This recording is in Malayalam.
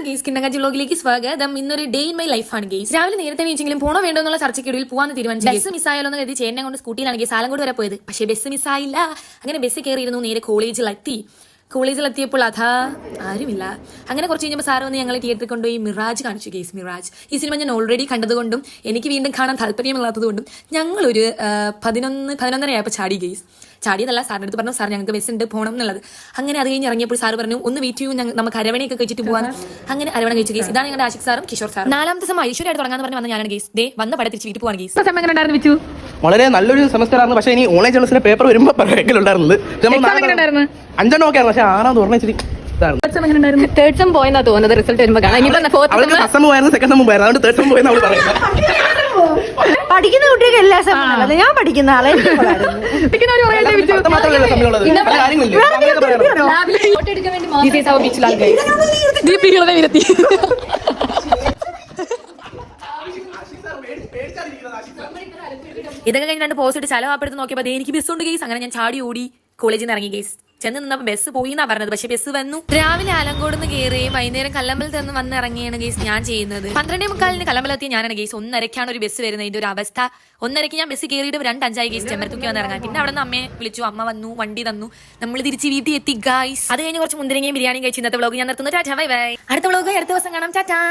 ഗെയ്സ് കിണ്ടങ്ങാജി വ്ലോഗിലേക്ക് സ്വാഗതം. ഇന്നൊരു ഡേ ഇൻ മൈ ലൈഫാണ് ഗെയ്സ്. രാവിലെ നേരത്തെ വീച്ചെങ്കിലും പോണോ വേണ്ടോ എന്നുള്ള ചർച്ചയ്ക്കൊടുവിൽ പോവാന്ന് തീരുമാനിച്ചു. ബസ് മിസ്സായാലോ എന്ന് കരുതി ചേട്ടനെ കൊണ്ട് സ്കൂട്ടിയിലാണ് ഗെയ്സ് ആലങ്കോട് വരെ പോയത്. പക്ഷേ ബസ് മിസ്സായില്ല. അങ്ങനെ ബസ് കയറിയിരുന്നു, നേരെ കോളേജിലെത്തിയപ്പോൾ അതാ ആരുമില്ല. അങ്ങനെ കുറച്ച് കഴിഞ്ഞപ്പോൾ സാറ് വന്ന് ഞങ്ങളെ തിയേറ്ററിൽ കൊണ്ടുപോയി മിറാജ് കാണിച്ചു ഗെയ്സ്. മിറാജ് ഈ സിനിമ ഞാൻ ഓൾറെഡി കണ്ടതുകൊണ്ടും എനിക്ക് വീണ്ടും കാണാൻ താല്പര്യമില്ലാത്തതുകൊണ്ടും ഞങ്ങളൊരു 11:30 ചാടി ഗെയ്സ്. ചാടിയതല്ല, സാറിൻ്റെ അടുത്ത് പറഞ്ഞു സാർ ഞങ്ങൾക്ക് ബസ് ഉണ്ട് പോകണം എന്നുള്ളത്. അങ്ങനെ അത് കഴിഞ്ഞ് ഇറങ്ങിയപ്പോൾ സാർ പറഞ്ഞു ഒന്ന് വെയിറ്റ് ചെയ്യൂ, നമുക്ക് അരവണയൊക്കെ കഴിച്ചിട്ട് പോകാൻ. അങ്ങനെ അരവണ കഴിച്ചു ഗെയ്സ്. ഇതാണ് ഞങ്ങളുടെ ആഷിക് സാറും കിഷോർ സാറും. 4ാമത്തെ ദിവസം ഐശ്വര്യമായിട്ട് തുടങ്ങാന്ന് പറഞ്ഞ് വന്ന ഞാനാണ് ഗെയ്സ്. ദേ വന്ന പടം തിരിച്ച് വീട്ടിൽ പോകാൻ ഗെയ്സ്. വളരെ നല്ലൊരു സെമസ്റ്റർ ആയിരുന്നു. പക്ഷേ ഇനി ഓൺലൈൻ ജേർണലിസ്റ്റിന്റെ പേപ്പർ വരുമ്പോൾ ഉണ്ടായിരുന്നത് 5 ഒക്കെ ആയിരുന്നു. പക്ഷേ 6 തുറന്ന ഇച്ചിരി തേർഡ് സെം പോയെന്നാ തോന്നുന്നത് റിസൾട്ട് വരുമ്പോൾ ഫസ്റ്റ് സെം പോയായിരുന്നു, സെക്കൻഡ് സെം പോയായിരുന്നു. അതുകൊണ്ട് തേർഡ് സെം പോയെന്ന് അവള് പറയുന്നത്. പഠിക്കുന്ന കുട്ടികൾക്ക് എല്ലാ സെമ്മിലും ഞാൻ പഠിക്കുന്ന ആളെ ഇതൊക്കെ കഴിഞ്ഞ് 2 പോസ്റ്റ് ഇട്ട് ചലവാപ്പെടുത്ത് നോക്കിയപ്പോൾ എനിക്ക് ബസ് ഉണ്ട് ഗെയ്സ്. അങ്ങനെ ഞാൻ ചാടി ഓടി കോളേജിൽ നിന്ന് ഇറങ്ങി ഗെയ്സ്. ചെന്ന് നിന്നപ്പോൾ ബസ് പോയി എന്നാ പറഞ്ഞത്, പക്ഷെ ബസ് വന്നു. രാവിലെ ആലങ്കോട് നിന്ന് കയറുകയും വൈകുന്നേരം കല്ലമ്പലത്ത് നിന്ന് വന്ന് ഇറങ്ങിയാണ് ഗെയ്സ് ഞാൻ ചെയ്യുന്നത്. 12:45 കല്ലമ്പലത്തി ഞാനാണ് ഗെയ്സ്. 1:30 ഒരു ബസ് വരുന്നത്. ഇതിന്റെ ഒരു അവസ്ഥ. 1:30 ഞാൻ ബസ് കയറിയിട്ട് 2:05 ഗെയ്സ് ചെമ്പരത്തുക്കി വന്ന് ഇറങ്ങാൻ. പിന്നെ അവിടെ നിന്ന് അമ്മയെ വിളിച്ചു, അമ്മ വന്നു, വണ്ടി തന്നു, നമ്മൾ തിരിച്ച് വീട്ടിൽ എത്തി ഗൈസ്. അത് കഴിഞ്ഞ് കുറച്ച് മുന്തിരിങ്ങയും ബിരിയാണിയും കഴിച്ച് ഇന്നത്തെ വ്ലോഗ് ഞാൻ നിർത്തുന്നു. Tata bye bye. അടുത്ത വ്ലോഗ് അടുത്ത ദിവസം കാണാം. ടാറ്റാ.